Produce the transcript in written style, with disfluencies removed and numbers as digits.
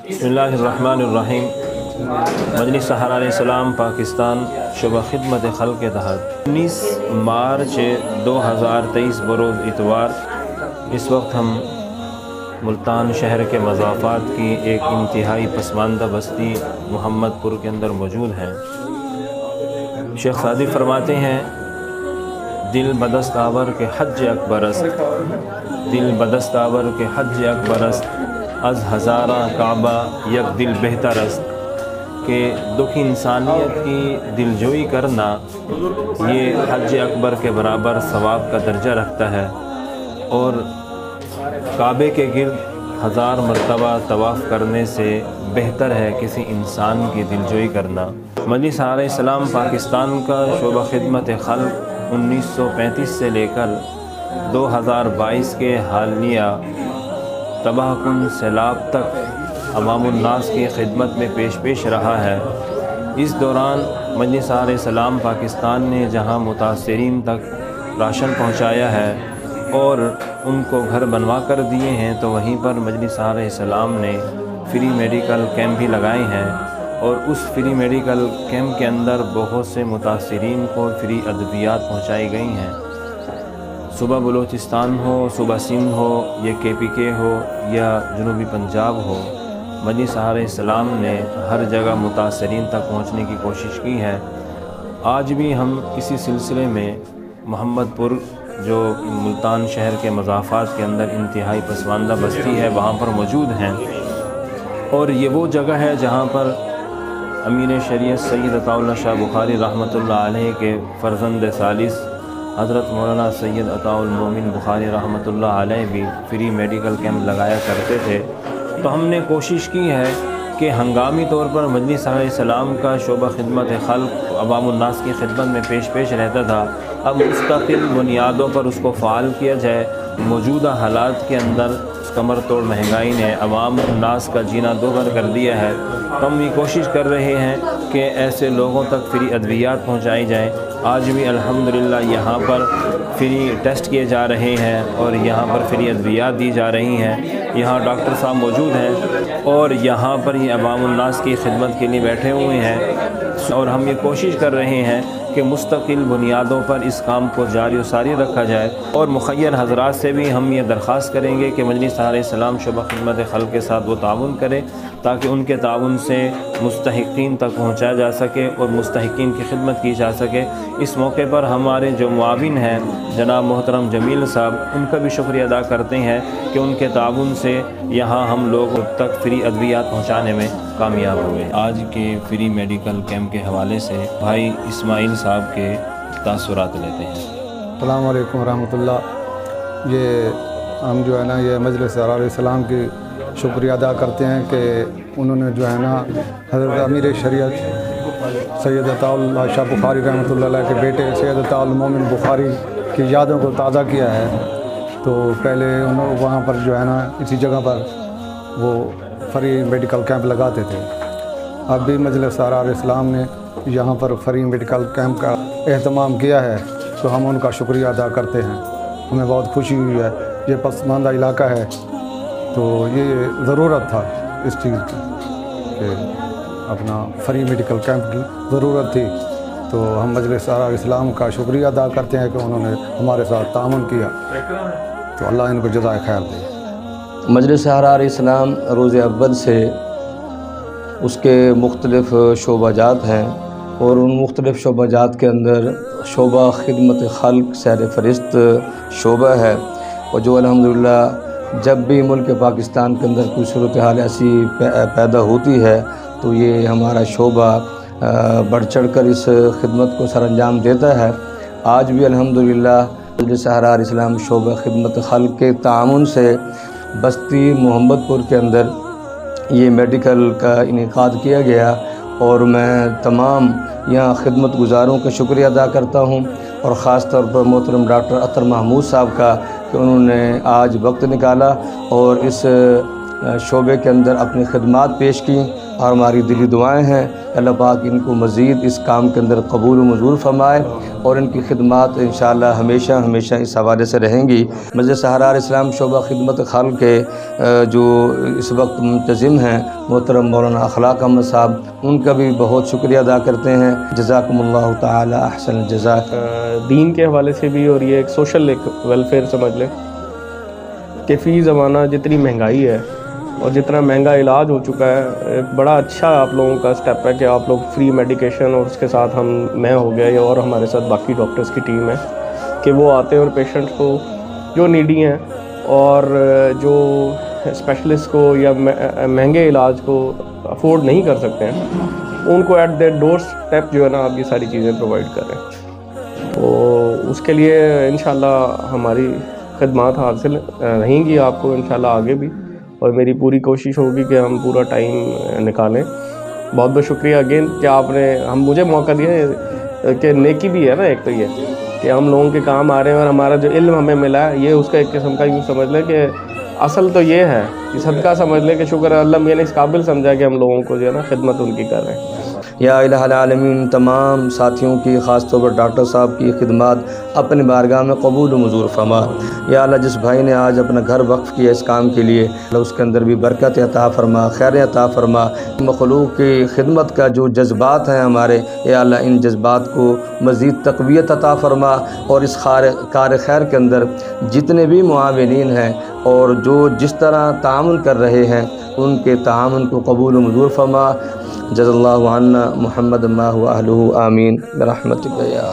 بسم اللہ الرحمن الرحیم۔ مجلس سہارا علیہ السلام پاکستان شعبہ خدمت خلق کے تحت 19 مارچ 2023 بروز اتوار اس وقت ہم ملتان شہر کے مضافات کی ایک انتہائی پسماندہ بستی محمد پور کے اندر موجود ہیں۔ شیخ سعدی فرماتے ہیں دل بدست آور کے حج اکبر است، دل بدست آور کے حج اکبر است، از ہزارہ کعبہ یک دل بہتر است، کہ دکھ انسانیت کی دلجوئی کرنا یہ حج اکبر کے برابر ثواب کا درجہ رکھتا ہے، اور کعبے کے گرد 1000 مرتبہ طواف کرنے سے بہتر ہے کسی انسان کی دلجوئی کرنا۔ مجلس سہارا علیہ السلام پاکستان کا شعبہ خدمت خلق 1935 سے لے کر 2022 کے حالیہ تباہ کن سیلاب تک عوام الناس کی خدمت میں پیش رہا ہے۔ اس دوران مجلس سہارا علیہ السلام پاکستان نے جہاں متاثرین تک راشن پہنچایا ہے اور ان کو گھر بنوا کر دیے ہیں، تو وہیں پر مجلس سہارا علیہ السلام نے فری میڈیکل کیمپ بھی لگائے ہیں، اور اس فری میڈیکل کیمپ کے اندر بہت سے متاثرین کو فری ادویات پہنچائی گئی ہیں۔ صوبہ بلوچستان ہو، صوبہ سندھ ہو، یا KPK ہو، یا جنوبی پنجاب ہو، مجلس سہارا علیہ السلام نے ہر جگہ متاثرین تک پہنچنے کی کوشش کی ہے۔ آج بھی ہم اسی سلسلے میں محمد پور جو ملتان شہر کے مضافات کے اندر انتہائی پسماندہ بستی ہے وہاں پر موجود ہیں، اور یہ وہ جگہ ہے جہاں پر امیر شریعت سید عطاء اللہ شاہ بخاری رحمۃ اللہ علیہ کے فرزند ثالث حضرت مولانا سید عطاء المومن بخاری رحمۃ اللہ علیہ بھی فری میڈیکل کیمپ لگایا کرتے تھے۔ تو ہم نے کوشش کی ہے کہ ہنگامی طور پر مجلس سہارا علیہ السلام کا شعبہ خدمت خلق عوام الناس کی خدمت میں پیش رہتا تھا، اب مستقل بنیادوں پر اس کو فعال کیا جائے۔ موجودہ حالات کے اندر کمر توڑ مہنگائی نے عوام الناس کا جینا دوغر کر دیا ہے، تو ہم یہ کوشش کر رہے ہیں کہ ایسے لوگوں تک فری ادویات پہنچائی جائیں۔ آج بھی الحمدللہ یہاں پر فری ٹیسٹ کیے جا رہے ہیں اور یہاں پر فری ادویات دی جا رہی ہیں۔ یہاں ڈاکٹر صاحب موجود ہیں اور یہاں پر ہی عوام الناس کی خدمت کے لیے بیٹھے ہوئے ہیں، اور ہم یہ کوشش کر رہے ہیں کہ مستقل بنیادوں پر اس کام کو جاری و ساری رکھا جائے، اور مخیر حضرات سے بھی ہم یہ درخواست کریں گے کہ مجلس سہارا علیہ السلام شعبہ خدمت خلق کے ساتھ وہ تعاون کرے تاکہ ان کے تعاون سے مستحقین تک پہنچایا جا سکے اور مستحقین کی خدمت کی جا سکے۔ اس موقع پر ہمارے جو معاون ہیں جناب محترم جمیل صاحب، ان کا بھی شکریہ ادا کرتے ہیں کہ ان کے تعاون سے یہاں ہم لوگوں تک فری ادویات پہنچانے میں کامیاب ہوئے۔ آج کے فری میڈیکل کیمپ کے حوالے سے بھائی اسماعیل صاحب کے تاثرات لیتے ہیں۔ السلام علیکم ورحمۃ اللہ۔ یہ ہم جو ہے نا یہ مجلس سہارا علیہ السلام کی شکریہ ادا کرتے ہیں کہ انہوں نے جو ہے نا حضرت امیر شریعت سید عطاء اللہ شاہ بخاری رحمۃ اللہ علیہ کے بیٹے سید عطاء المومن بخاری کی یادوں کو تازہ کیا ہے۔ تو پہلے وہاں پر جو ہے نا اسی جگہ پر وہ فری میڈیکل کیمپ لگاتے تھے۔ اب بھی مجلس سہارا علیہ السلام نے یہاں پر فری میڈیکل کیمپ کا اہتمام کیا ہے، تو ہم ان کا شکریہ ادا کرتے ہیں۔ ہمیں بہت خوشی ہوئی ہے، یہ پسماندہ علاقہ ہے تو یہ ضرورت تھا اس چیز کی کہ اپنا فری میڈیکل کیمپ کی ضرورت تھی، تو ہم مجلس سہارا علیہ السلام کا شکریہ ادا کرتے ہیں کہ انہوں نے ہمارے ساتھ تعاون کیا، تو اللہ ان کو جزائے خیر دے۔ مجلس سہارا علیہ السلام روز اول سے اس کے مختلف شعبہ جات ہیں، اور ان مختلف شعبہ جات کے اندر شعبہ خدمت خلق سیر فرست شعبہ ہے، اور جو الحمدللہ جب بھی ملک پاکستان کے اندر کوئی صورتحال ایسی پیدا ہوتی ہے تو یہ ہمارا شعبہ بڑھ چڑھ کر اس خدمت کو سر انجام دیتا ہے۔ آج بھی الحمدللہ مجلس سہارا علیہ السلام شعبہ خدمت خلق کے تعاون سے بستی محمد پور کے اندر یہ میڈیکل کا انعقاد کیا گیا، اور میں تمام یہاں خدمت گزاروں کا شکریہ ادا کرتا ہوں، اور خاص طور پر محترم ڈاکٹر اطہر محمود صاحب کا کہ انہوں نے آج وقت نکالا اور اس شعبے کے اندر اپنی خدمات پیش کی، اور ہماری دلی دعائیں ہیں اللہ پاک ان کو مزید اس کام کے اندر قبول و منظور فرمائے، اور ان کی خدمات انشاءاللہ ہمیشہ ہمیشہ اس حوالے سے رہیں گی۔ مسجد سہرا اسلام شعبہ خدمت خلق کے جو اس وقت منتظم ہیں محترم مولانا اخلاق احمد صاحب، ان کا بھی بہت شکریہ ادا کرتے ہیں۔ جزاکم اللہ تعالی احسن الجزاء۔ دین کے حوالے سے بھی، اور یہ ایک سوشل ایک ویلفیئر سمجھ لیں کہ فی زمانہ جتنی مہنگائی ہے اور جتنا مہنگا علاج ہو چکا ہے، ایک بڑا اچھا آپ لوگوں کا سٹیپ ہے کہ آپ لوگ فری میڈیکیشن، اور اس کے ساتھ میں ہو گیا اور ہمارے ساتھ باقی ڈاکٹرز کی ٹیم ہے کہ وہ آتے ہیں اور پیشنٹ کو جو نیڈی ہیں اور جو اسپیشلسٹ کو یا مہنگے علاج کو افورڈ نہیں کر سکتے ہیں، ان کو ایٹ دیئر ڈور اسٹیپ جو ہے نا آپ یہ ساری چیزیں پرووائڈ کر رہے ہیں۔ تو اس کے لیے انشاءاللہ ہماری خدمات حاصل رہیں گی آپ کو انشاءاللہ آگے بھی، اور میری پوری کوشش ہوگی کہ ہم پورا ٹائم نکالیں۔ بہت بہت شکریہ اگین کہ آپ نے مجھے موقع دیا کہ نیکی بھی ہے نا ایک تو یہ کہ ہم لوگوں کے کام آ رہے ہیں، اور ہمارا جو علم ہمیں ملا ہے یہ اس کا ایک قسم کا یوں سمجھ لیں کہ اصل تو یہ ہے کہ صدقہ سمجھ لیں کہ شکر اللہ میں نے اس قابل سمجھا کہ ہم لوگوں کو جو ہے نا خدمت ان کی کر رہے ہیں۔ یا الہ العالمین تمام ساتھیوں کی، خاص طور پر ڈاکٹر صاحب کی خدمات اپنی بارگاہ میں قبول و منظور فرما۔ یا اللہ جس بھائی نے آج اپنا گھر وقف کیا اس کام کے لیے، اللہ اس کے اندر بھی برکت عطا فرما، خیر عطا فرما۔ مخلوق کی خدمت کا جو جذبات ہیں ہمارے، یا اللہ ان جذبات کو مزید تقویت عطا فرما، اور اس کار خیر کے اندر جتنے بھی معاونین ہیں اور جو جس طرح تعاون کر رہے ہیں ان کے تعاون کو قبول و منظور فرما۔ جزا اللہ عنا محمد ما هو اہلہ، آمین برحمتک یا